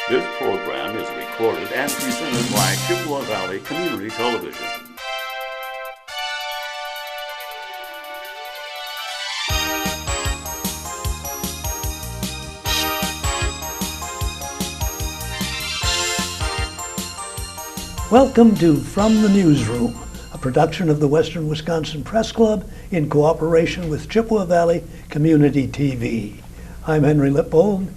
This program is recorded and presented by Chippewa Valley Community Television. Welcome to From the Newsroom, a production of the Western Wisconsin Press Club in cooperation with Chippewa Valley Community TV. I'm Henry Lippold,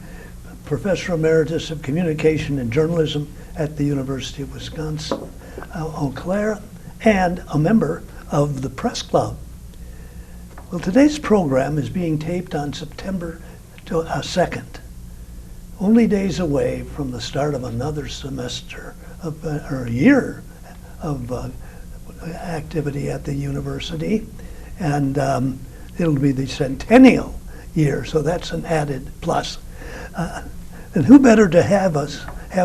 Professor Emeritus of Communication and Journalism at the University of Wisconsin, Eau Claire, and a member of the Press Club. Well, today's program is being taped on September 2nd, only days away from the start of another semester or a year of activity at the university, and it'll be the centennial year, so that's an added plus. And who better to have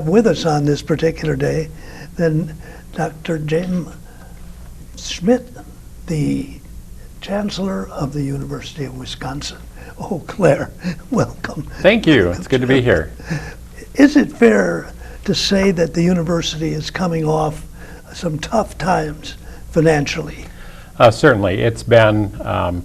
with us on this particular day than Dr. James Schmidt, the Chancellor of the University of Wisconsin, Eau Claire. Welcome. Thank you. It's good to be here. Is it fair to say that the university is coming off some tough times financially? Certainly. It's been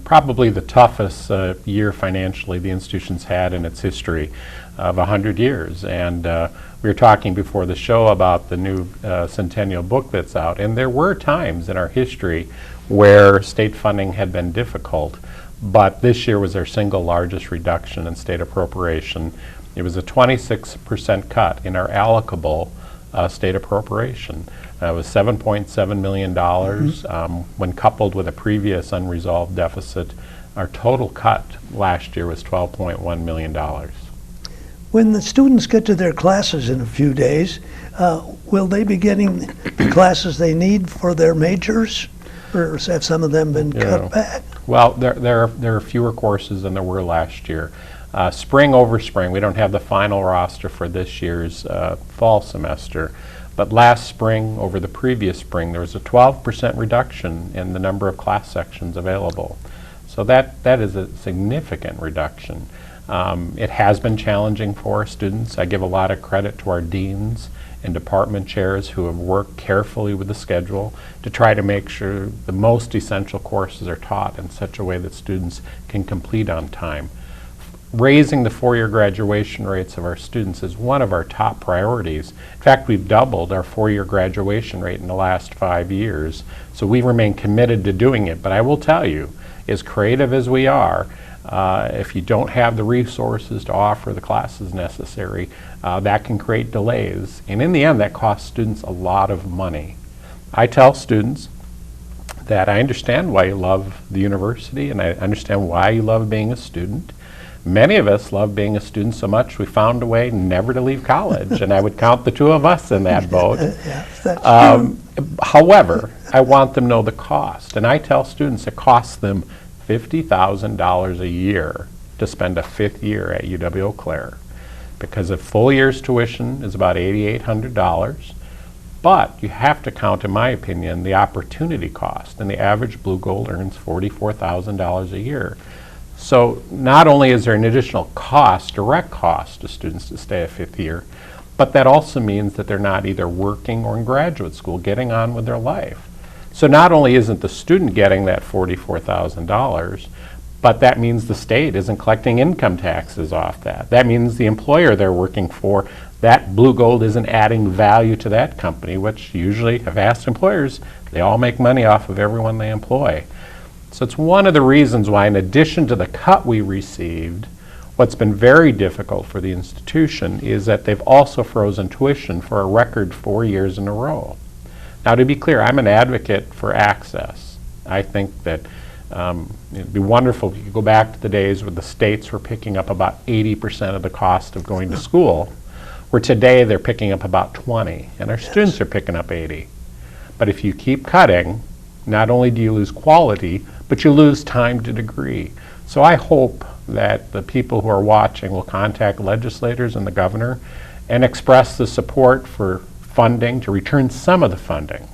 probably the toughest year financially the institution's had in its history of 100 years. And we were talking before the show about the new centennial book that's out. And there were times in our history where state funding had been difficult, but this year was our single largest reduction in state appropriation. It was a 26% cut in our allocable state appropriation. It was $7.7 million. When coupled with a previous unresolved deficit, our total cut last year was $12.1 million. When the students get to their classes in a few days, will they be getting the classes they need for their majors, or have some of them been cut back? Well, there are fewer courses than there were last year. Spring over spring, we don't have the final roster for this year's fall semester, but last spring over the previous spring there was a 12% reduction in the number of class sections available. So that is a significant reduction. It has been challenging for our students. I give a lot of credit to our deans and department chairs who have worked carefully with the schedule to try to make sure the most essential courses are taught in such a way that students can complete on time. Raising the four-year graduation rates of our students is one of our top priorities. In fact, we've doubled our four-year graduation rate in the last 5 years, so we remain committed to doing it. But I will tell you, as creative as we are, if you don't have the resources to offer the classes necessary, that can create delays. And in the end, that costs students a lot of money. I tell students that I understand why you love the university, and I understand why you love being a student. Many of us love being a student so much we found a way never to leave college, and I would count the two of us in that boat. Yes, that's true. However, I want them to know the cost, and I tell students it costs them $50,000 a year to spend a fifth year at UW-Eau Claire, because a full year's tuition is about $8,800, but you have to count, in my opinion, the opportunity cost, and the average Blue Gold earns $44,000 a year. So not only is there an additional cost, direct cost to students to stay a fifth year, but that also means that they're not either working or in graduate school, getting on with their life. So not only isn't the student getting that $44,000, but that means the state isn't collecting income taxes off that. That means the employer they're working for, that Blue Gold isn't adding value to that company, which usually, I've asked employers, they all make money off of everyone they employ. So it's one of the reasons why, in addition to the cut we received, what's been very difficult for the institution is that they've also frozen tuition for a record 4 years in a row. Now, to be clear, I'm an advocate for access. I think that it'd be wonderful if you could go back to the days where the states were picking up about 80% of the cost of going to school, where today they're picking up about 20, and our students are picking up 80. But if you keep cutting, not only do you lose quality, but you lose time to degree. So I hope that the people who are watching will contact legislators and the governor and express the support for funding, to return some of the funding.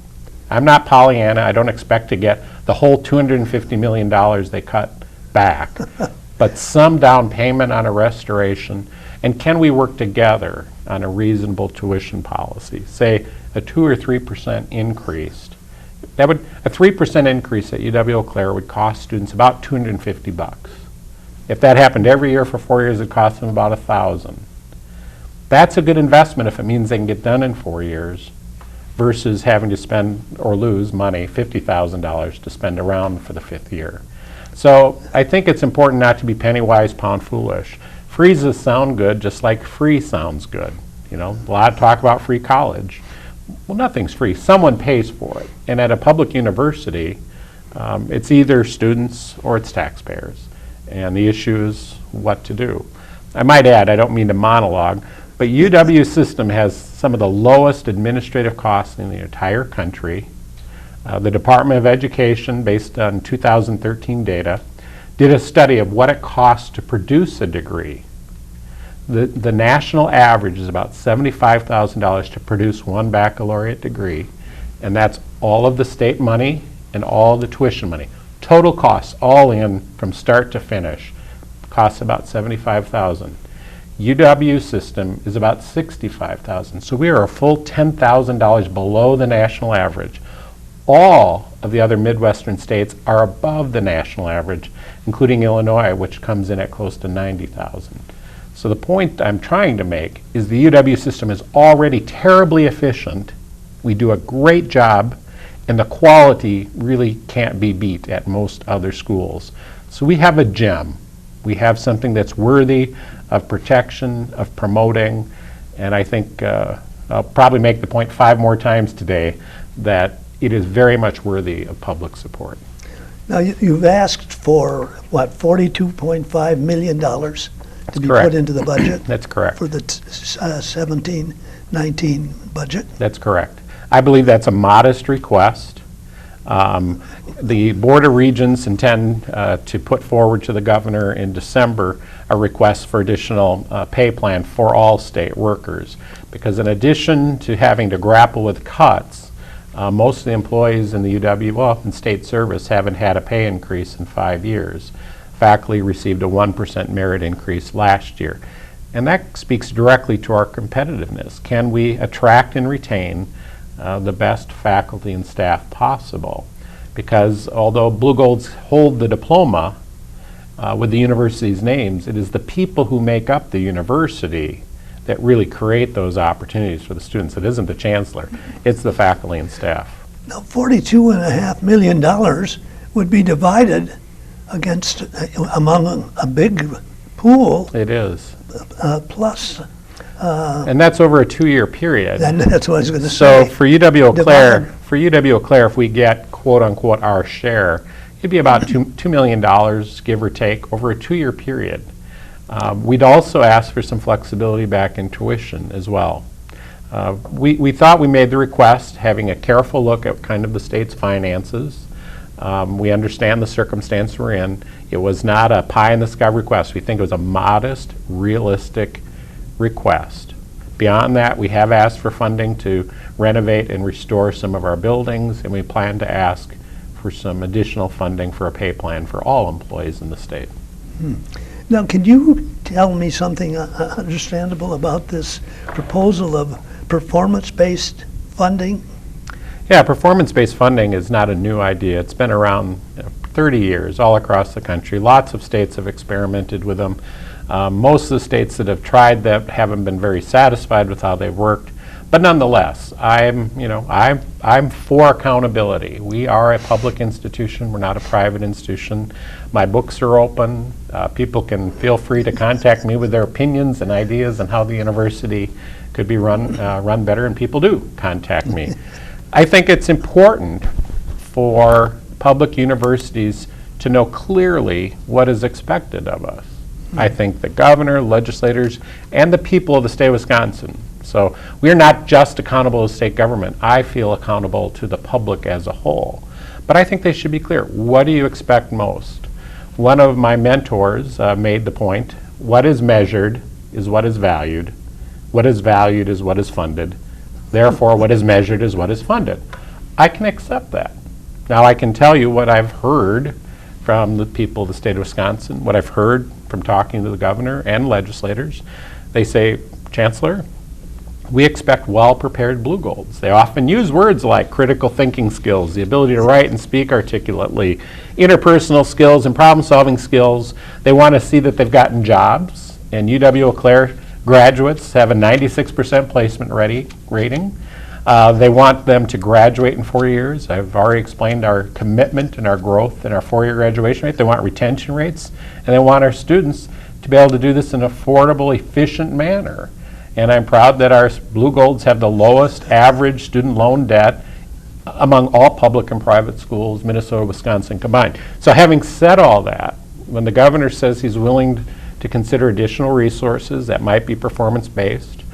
I'm not Pollyanna. I don't expect to get the whole $250 million they cut back. but some down payment on a restoration, and can we work together on a reasonable tuition policy? Say a 2 or 3% increase. A 3% increase at UW-Eau Claire would cost students about $250. If that happened every year for 4 years, it cost them about $1,000. That's a good investment if it means they can get done in 4 years versus having to spend or lose money, $50,000 to spend around for the 5th year. So I think it's important not to be penny wise, pound foolish. Freezes sound good, just like free sounds good. You know, a lot of talk about free college. Well, nothing's free. Someone pays for it. And at a public university, it's either students or it's taxpayers. And the issue is what to do. I might add, I don't mean to monologue, but UW system has some of the lowest administrative costs in the entire country. The Department of Education, based on 2013 data, did a study of what it costs to produce a degree. The national average is about $75,000 to produce one baccalaureate degree, and that's all of the state money and all the tuition money. Total costs, all in from start to finish, costs about $75,000. UW system is about $65,000, so we are a full $10,000 below the national average. All of the other Midwestern states are above the national average, including Illinois, which comes in at close to $90,000. So the point I'm trying to make is the UW system is already terribly efficient. We do a great job, and the quality really can't be beat at most other schools. So we have a gem. We have something that's worthy of protection, of promoting, and I think I'll probably make the point 5 more times today that it is very much worthy of public support. Now, you've asked for, what, $42.5 million to be correct. put into the budget? That's correct. For the 17-19 budget? That's correct. I believe that's a modest request. The Board of Regents intend to put forward to the governor in December a request for additional pay plan for all state workers, because in addition to having to grapple with cuts, most of the employees in the UW, well, in state service, haven't had a pay increase in 5 years. Faculty received a 1% merit increase last year. And that speaks directly to our competitiveness. Can we attract and retain the best faculty and staff possible? Because although Blue Golds hold the diploma with the university's names, it is the people who make up the university that really create those opportunities for the students. It isn't the chancellor, it's the faculty and staff. Now, $42.5 million would be divided among a big pool. It is. Plus. And that's over a 2-year period. And that's what I was going to So say. for UW-Eau Claire, if we get quote unquote our share, it'd be about $2 million, give or take, over a 2-year period. We'd also ask for some flexibility back in tuition as well. We thought we made the request, having a careful look at kind of the state's finances. We understand the circumstance we're in. It was not a pie-in-the-sky request. We think it was a modest, realistic request. Beyond that, we have asked for funding to renovate and restore some of our buildings, and we plan to ask for some additional funding for a pay plan for all employees in the state. Now, can you tell me something understandable about this proposal of performance-based funding? Yeah, performance-based funding is not a new idea. It's been around 30 years all across the country. Lots of states have experimented with them. Most of the states that have tried that haven't been very satisfied with how they've worked. But nonetheless, I'm for accountability. We are a public institution. We're not a private institution. My books are open. People can feel free to contact me with their opinions and ideas on how the university could be run better, and people do contact me. I think it's important for public universities to know clearly what is expected of us. I think the governor, legislators, and the people of the state of Wisconsin. So we are not just accountable to state government. I feel accountable to the public as a whole. But I think they should be clear. What do you expect most? One of my mentors made the point, what is measured is what is valued. What is valued is what is funded. Therefore, what is measured is what is funded. I can accept that. Now, I can tell you what I've heard from the people of the state of Wisconsin, what I've heard from talking to the governor and legislators, they say, Chancellor, we expect well-prepared blue golds. They often use words like critical thinking skills, the ability to write and speak articulately, interpersonal skills and problem-solving skills. They want to see that they've gotten jobs, and UW-Eau Claire graduates have a 96% placement rating. They want them to graduate in 4 years. I've already explained our commitment and our growth in our 4-year graduation rate. They want retention rates, and they want our students to be able to do this in an affordable, efficient manner. And I'm proud that our Blue Golds have the lowest average student loan debt among all public and private schools, Minnesota, Wisconsin combined. So having said all that, when the governor says he's willing to consider additional resources that might be performance-based,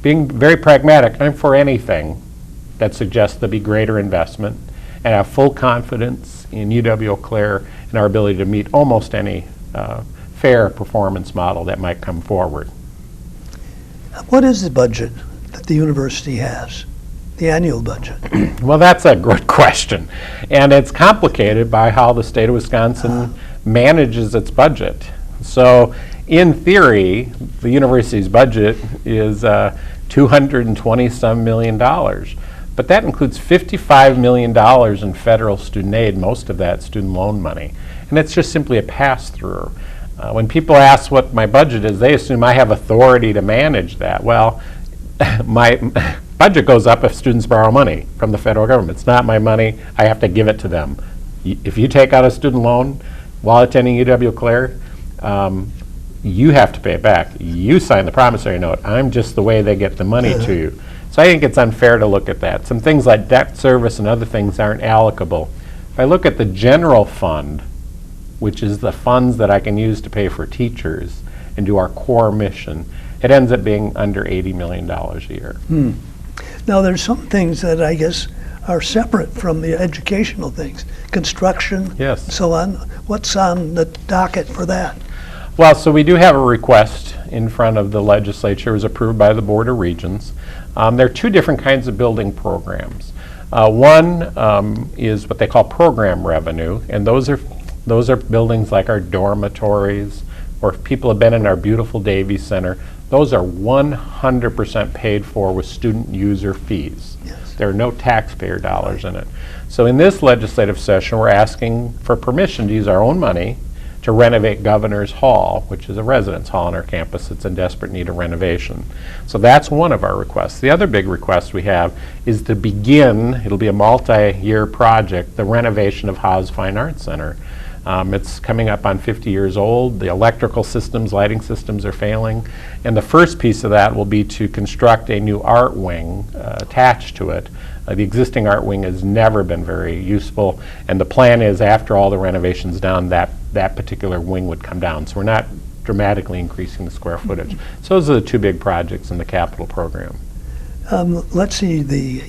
being very pragmatic, I'm for anything that suggests there'll be greater investment, and I have full confidence in UW-Eau Claire and our ability to meet almost any fair performance model that might come forward. What is the budget that the university has, the annual budget? Well, that's a good question, and it's complicated by how the state of Wisconsin manages its budget. So in theory, the university's budget is $220-some million, but that includes $55 million in federal student aid, most of that student loan money, and it's just simply a pass-through. When people ask what my budget is, they assume I have authority to manage that. Well, my budget goes up if students borrow money from the federal government. It's not my money. I have to give it to them. If you take out a student loan while attending UW-Eau Claire, you have to pay it back. You sign the promissory note. I'm just the way they get the money to you. So I think it's unfair to look at that. Some things like debt service and other things aren't allocable. If I look at the general fund, which is the funds that I can use to pay for teachers and do our core mission, it ends up being under $80 million a year. Now, there's some things that I guess are separate from the educational things, construction, Yes. so on. What's on the docket for that? Well, so we do have a request in front of the legislature. It was approved by the Board of Regents. There are two different kinds of building programs. One is what they call program revenue, and those are buildings like our dormitories, or if people have been in our beautiful Davies Center, those are 100% paid for with student user fees. Yes. There are no taxpayer dollars in it. So in this legislative session, we're asking for permission to use our own money to renovate Governor's Hall, which is a residence hall on our campus that's in desperate need of renovation. So that's one of our requests. The other big request we have is to begin, it'll be a multi-year project, the renovation of Haas Fine Arts Center. It's coming up on 50 years old. The electrical systems, lighting systems are failing. And the first piece of that will be to construct a new art wing attached to it. The existing art wing has never been very useful, and the plan is after all the renovation's done, that particular wing would come down. So we're not dramatically increasing the square footage. So those are the two big projects in the capital program. Let's see,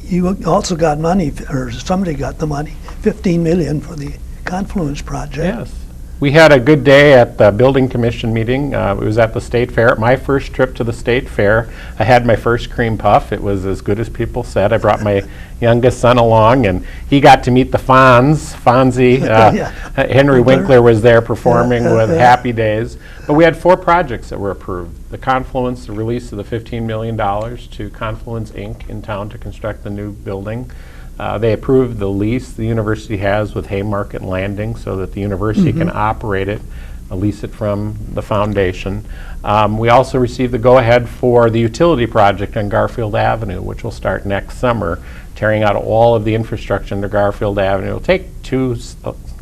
you also got money, or somebody got the money, $15 million for the Confluence project. Yes. We had a good day at the building commission meeting. It was at the state fair. My first trip to the state fair. I had my first cream puff. It was as good as people said. I brought my youngest son along, and he got to meet the Fonzie. Henry Winkler was there performing with Happy Days. But we had 4 projects that were approved. The Confluence, the release of the $15 million to Confluence Inc. in town to construct the new building. They approved the lease the university has with Haymarket Landing so that the university can operate it, lease it from the foundation. We also received the go-ahead for the utility project on Garfield Avenue, which will start next summer, tearing out all of the infrastructure under Garfield Avenue. It'll take 2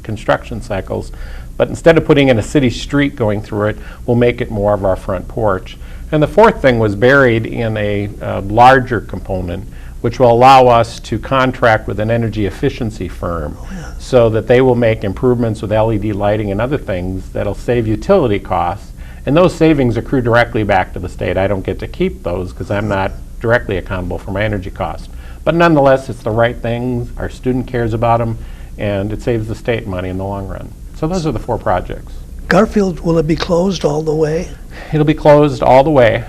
construction cycles, but instead of putting in a city street going through it, we'll make it more of our front porch. And the fourth thing was buried in a larger component, which will allow us to contract with an energy efficiency firm so that they will make improvements with LED lighting and other things that'll save utility costs. And those savings accrue directly back to the state. I don't get to keep those because I'm not directly accountable for my energy costs. But nonetheless, it's the right things. Our student cares about them, and it saves the state money in the long run. So those are the 4 projects. Garfield, will it be closed all the way? It'll be closed all the way.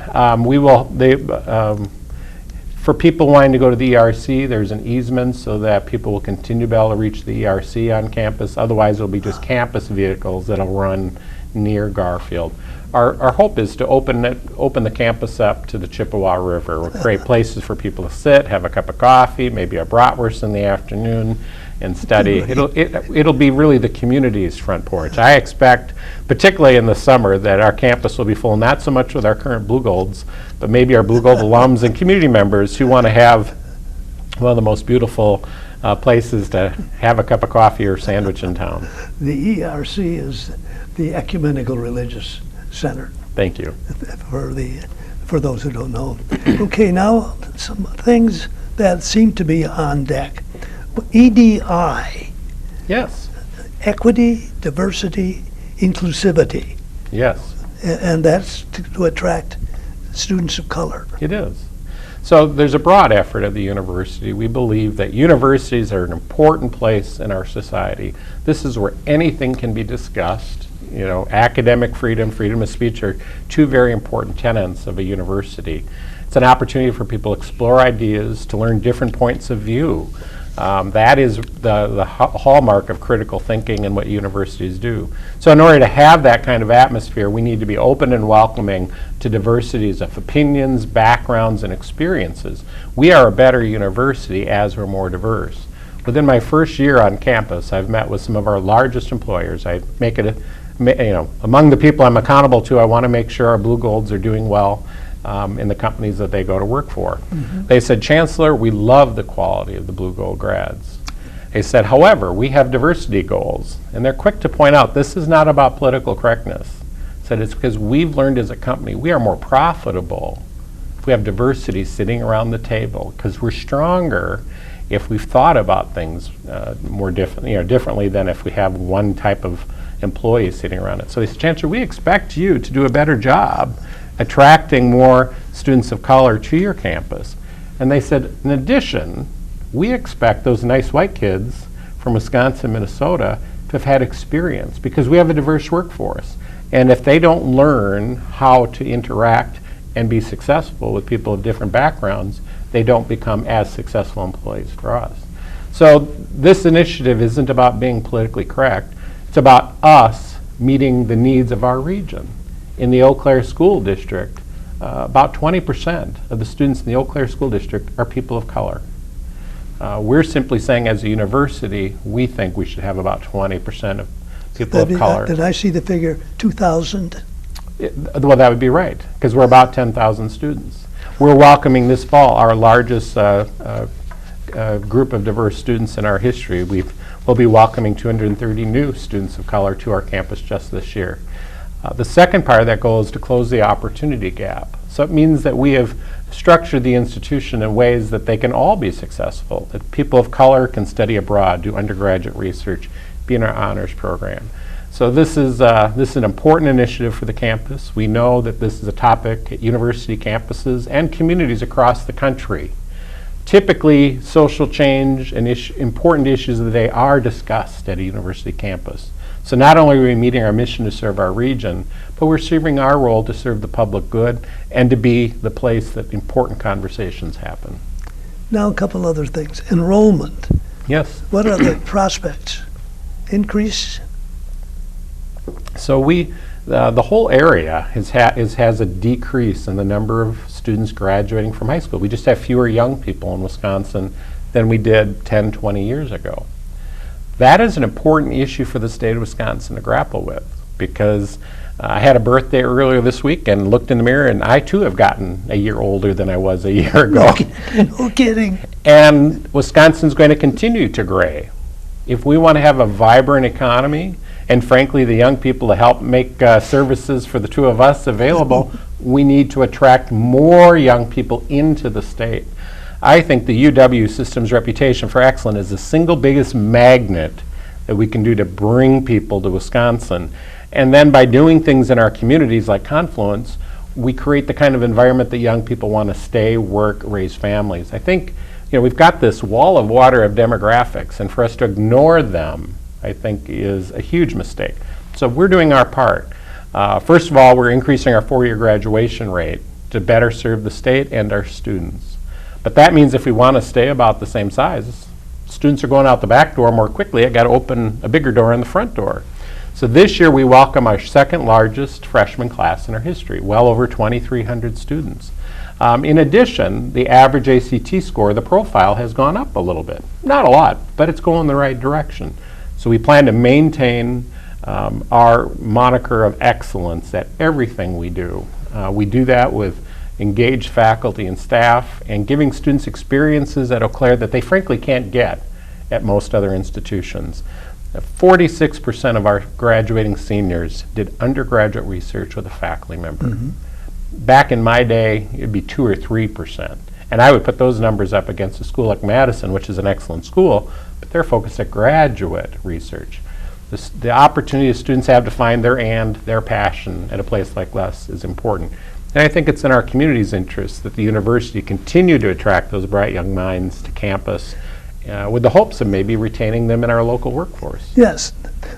For people wanting to go to the ERC, there's an easement so that people will continue to be able to reach the ERC on campus. Otherwise, it'll be just campus vehicles that'll run near Garfield. Our hope is to open the campus up to the Chippewa River. We'll create places for people to sit, have a cup of coffee, maybe a bratwurst in the afternoon, and study. It'll be really the community's front porch. I expect, particularly in the summer, that our campus will be full, not so much with our current Blue Golds, but maybe our Blue Gold alums and community members who want to have one of the most beautiful places to have a cup of coffee or sandwich in town. The ERC is the Ecumenical Religious Center. Thank you. For those who don't know. Okay, now some things that seem to be on deck. EDI. Yes. Equity, diversity, inclusivity. Yes. And that's to attract students of color. It is. So there's a broad effort at the university. We believe that universities are an important place in our society. This is where anything can be discussed. You know, academic freedom, freedom of speech are two very important tenets of a university. It's an opportunity for people to explore ideas, to learn different points of view. That is the hallmark of critical thinking and what universities do. So in order to have that kind of atmosphere, we need to be open and welcoming to diversities of opinions, backgrounds, and experiences. We are a better university as we're more diverse. Within my first year on campus, I've met with some of our largest employers. I make it among the people I'm accountable to, I want to make sure our Blue Golds are doing well in the companies that they go to work for. Mm-hmm. They said, Chancellor, we love the quality of the Blue Gold grads. They said, however, we have diversity goals. And they're quick to point out, this is not about political correctness. Said it's because we've learned as a company, we are more profitable if we have diversity sitting around the table, because we're stronger if we've thought about things more differently than if we have one type of employee sitting around it. So they said, Chancellor, we expect you to do a better job attracting more students of color to your campus. And they said, in addition, we expect those nice white kids from Wisconsin, Minnesota to have had experience because we have a diverse workforce. And if they don't learn how to interact and be successful with people of different backgrounds, they don't become as successful employees for us. So this initiative isn't about being politically correct. It's about us meeting the needs of our region. In the Eau Claire School District, about 20% of the students in the Eau Claire School District are people of color. We're simply saying as a university, we think we should have about 20% of people of color. Did I see the figure 2,000? Well, that would be right, because we're about 10,000 students. We're welcoming this fall our largest group of diverse students in our history. We'll be welcoming 230 new students of color to our campus just this year. The second part of that goal is to close the opportunity gap. So it means that we have structured the institution in ways that they can all be successful, that people of color can study abroad, do undergraduate research, be in our honors program. So this is an important initiative for the campus. We know that this is a topic at university campuses and communities across the country. Typically, social change and important issues of the day are discussed at a university campus. So not only are we meeting our mission to serve our region, but we're serving our role to serve the public good and to be the place that important conversations happen. Now a couple other things. Enrollment. Yes. What are the prospects? Increase? So the whole area has a decrease in the number of students graduating from high school. We just have fewer young people in Wisconsin than we did 10, 20 years ago. That is an important issue for the state of Wisconsin to grapple with, because I had a birthday earlier this week and looked in the mirror, and I too have gotten a year older than I was a year ago. No kidding. And Wisconsin's going to continue to gray. If we want to have a vibrant economy, and frankly the young people to help make services for the two of us available, we need to attract more young people into the state. I think the UW system's reputation for excellence is the single biggest magnet that we can do to bring people to Wisconsin. And then by doing things in our communities like Confluence, we create the kind of environment that young people want to stay, work, raise families. I think we've got this wall of water of demographics, and for us to ignore them, I think, is a huge mistake. So we're doing our part. First of all, we're increasing our 4-year graduation rate to better serve the state and our students. But that means if we want to stay about the same size, students are going out the back door more quickly. I got to open a bigger door in the front door. So this year we welcome our second largest freshman class in our history, well over 2,300 students. In addition, the average ACT score, the profile, has gone up a little bit. Not a lot, but it's going the right direction. So we plan to maintain our moniker of excellence at everything we do. We do that with engaged faculty and staff and giving students experiences at Eau Claire that they frankly can't get at most other institutions. 46% of our graduating seniors did undergraduate research with a faculty member. Back in my day, it'd be 2 or 3%. And I would put those numbers up against a school like Madison, which is an excellent school, but they're focused at graduate research. The opportunity students have to find their passion at a place like this is important. And I think it's in our community's interest that the university continue to attract those bright young minds to campus with the hopes of maybe retaining them in our local workforce. Yes,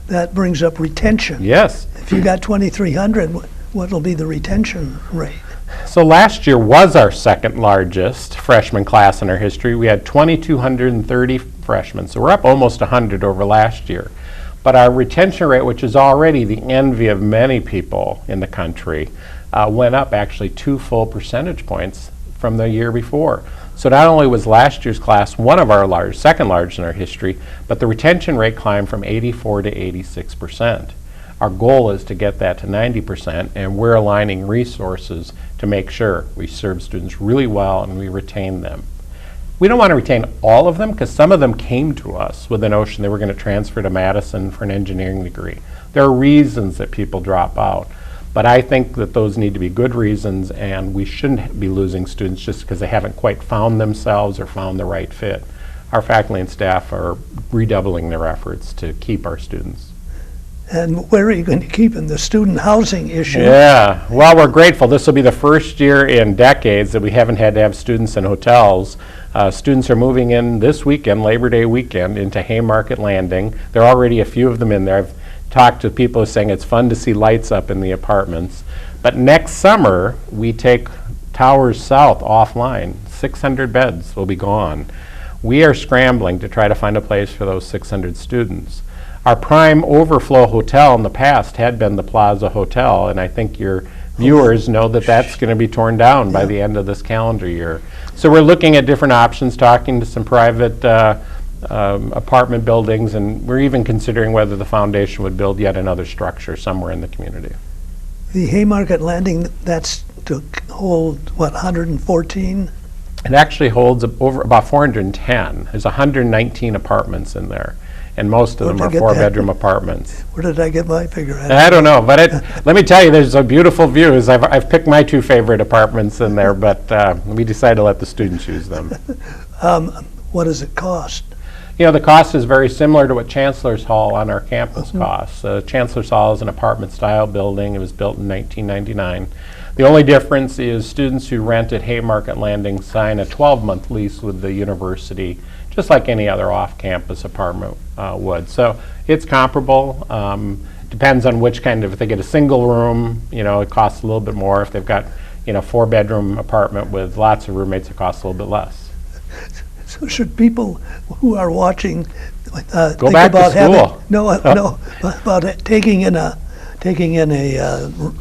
that brings up retention. Yes. If you got 2,300, what will be the retention rate? So last year was our second largest freshman class in our history. We had 2,230 freshmen, so we're up almost 100 over last year. But our retention rate, which is already the envy of many people in the country, went up actually 2 full percentage points from the year before. So not only was last year's class one of our second largest in our history, but the retention rate climbed from 84 to 86%. Our goal is to get that to 90%, and we're aligning resources to make sure we serve students really well and we retain them. We don't want to retain all of them because some of them came to us with the notion they were going to transfer to Madison for an engineering degree. There are reasons that people drop out, but I think that those need to be good reasons, and we shouldn't be losing students just because they haven't quite found themselves or found the right fit. Our faculty and staff are redoubling their efforts to keep our students. And where are you going to keep in the student housing issue? Yeah, well, we're grateful. This will be the first year in decades that we haven't had to have students in hotels. Students are moving in this weekend, Labor Day weekend, into Haymarket Landing. There are already a few of them in there. I've talked to people saying it's fun to see lights up in the apartments. But next summer, we take Towers South offline. 600 beds will be gone. We are scrambling to try to find a place for those 600 students. Our prime overflow hotel in the past had been the Plaza Hotel, and I think your viewers know that that's going to be torn down by the end of this calendar year. So we're looking at different options, talking to some private apartment buildings, and we're even considering whether the foundation would build yet another structure somewhere in the community. The Haymarket Landing, that's to hold, what, 114? It actually holds over about 410. There's 119 apartments in there, and most of them are 4-bedroom apartments. Where did I get my figure? I don't know, but let me tell you, there's a beautiful views. I've picked my 2 favorite apartments in there, but we decided to let the students use them. What does it cost? You know, the cost is very similar to what Chancellor's Hall on our campus costs. Chancellor's Hall is an apartment-style building. It was built in 1999. The only difference is students who rent at Haymarket Landing sign a 12-month lease with the university, just like any other off-campus apartment would. So it's comparable. Depends on which kind of, if they get a single room, you know, it costs a little bit more. If they've got, you know, 4-bedroom apartment with lots of roommates, it costs a little bit less. So should people who are watching Go back to school. about taking in a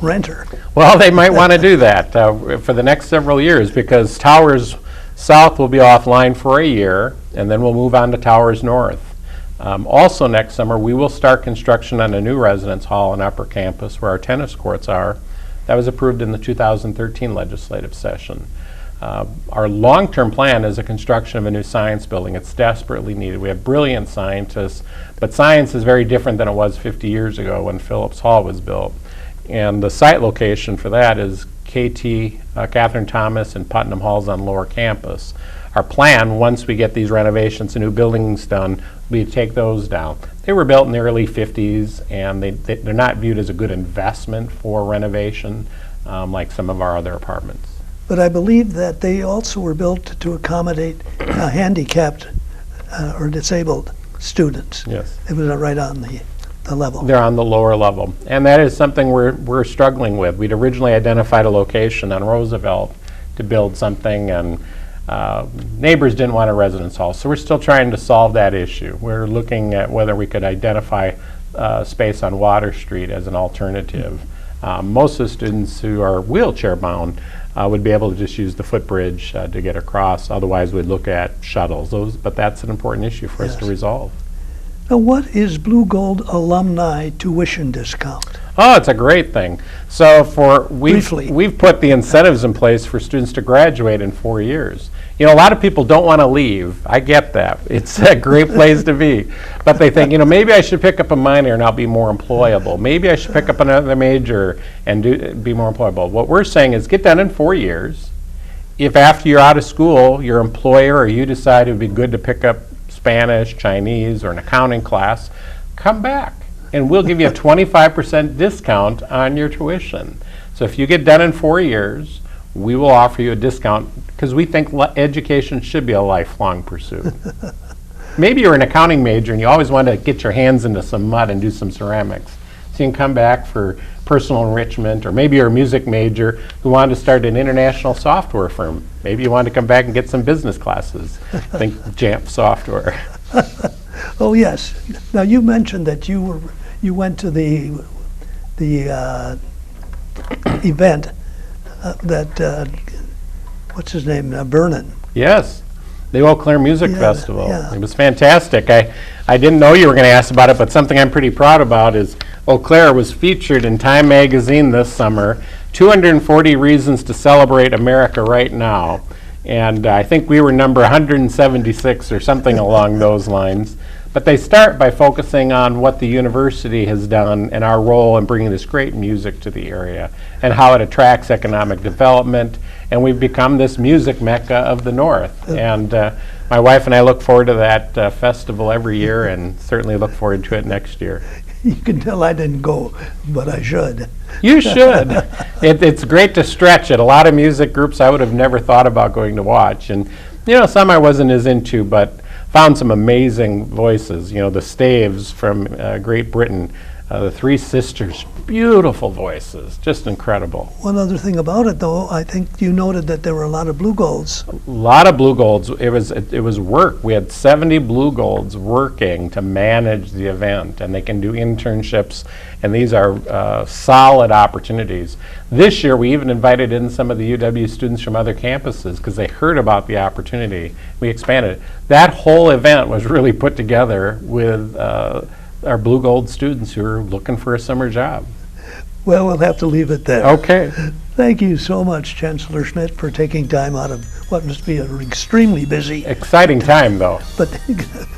renter? Well, they might want to do that for the next several years, because Towers South will be offline for a year, and then we'll move on to Towers North. Also next summer, we will start construction on a new residence hall on Upper Campus where our tennis courts are. That was approved in the 2013 legislative session. Our long-term plan is a construction of a new science building. It's desperately needed. We have brilliant scientists, but science is very different than it was 50 years ago when Phillips Hall was built. And the site location for that is KT, Catherine Thomas, and Putnam Halls on Lower Campus. Our plan, once we get these renovations and new buildings done, will be to take those down. They were built in the early 50s, and they're not viewed as a good investment for renovation like some of our other apartments. But I believe that they also were built to accommodate handicapped or disabled students. Yes. It was right on the level. They're on the lower level. And that is something we're struggling with. We'd originally identified a location on Roosevelt to build something, and neighbors didn't want a residence hall. So we're still trying to solve that issue. We're looking at whether we could identify space on Water Street as an alternative. Most of the students who are wheelchair bound would be able to just use the footbridge to get across. Otherwise, we'd look at shuttles. But that's an important issue for us to resolve. Now, what is Blue Gold alumni tuition discount? Oh, it's a great thing. So we've put the incentives in place for students to graduate in 4 years. You know, a lot of people don't want to leave. I get that. It's a great place to be. But they think, you know, maybe I should pick up a minor and I'll be more employable. Maybe I should pick up another major and be more employable. What we're saying is get done in 4 years. If after you're out of school, your employer or you decide it would be good to pick up Spanish, Chinese, or an accounting class, come back. And we'll give you a 25% discount on your tuition. So if you get done in 4 years, we will offer you a discount because we think education should be a lifelong pursuit. Maybe you're an accounting major and you always want to get your hands into some mud and do some ceramics. So you can come back for personal enrichment, or maybe you're a music major who wanted to start an international software firm. Maybe you want to come back and get some business classes. Think Jamf software. Oh yes. Now you mentioned that you went to the event that what's his name, Vernon. Yes, the Eau Claire Music Festival. Yeah. It was fantastic. I didn't know you were going to ask about it, but something I'm pretty proud about is Eau Claire was featured in Time magazine this summer, 240 Reasons to Celebrate America Right Now. And I think we were number 176 or something along those lines. But they start by focusing on what the university has done and our role in bringing this great music to the area and how it attracts economic development. And we've become this music mecca of the North. And my wife and I look forward to that festival every year and certainly look forward to it next year. You can tell I didn't go, but I should. You should. It's great to stretch it. A lot of music groups I would have never thought about going to watch. And, you know, some I wasn't as into, but found some amazing voices. You know, the Staves from Great Britain, the Three Sisters, beautiful voices, just incredible. One other thing about it, though, I think you noted that there were a lot of Blue Golds. A lot of Blue Golds. It was work. We had 70 Blue Golds working to manage the event, and they can do internships, and these are solid opportunities. This year, we even invited in some of the UW students from other campuses because they heard about the opportunity. We expanded it. That whole event was really put together with our Blue Gold students who are looking for a summer job. Well, we'll have to leave it there. Okay. Thank you so much, Chancellor Schmidt, for taking time out of what must be an extremely busy, Exciting time, though. but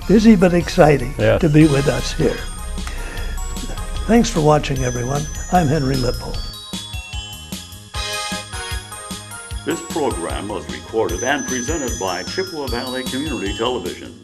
busy but exciting Yes. to be with us here. Thanks for watching, everyone. I'm Henry Lippold. This program was recorded and presented by Chippewa Valley Community Television.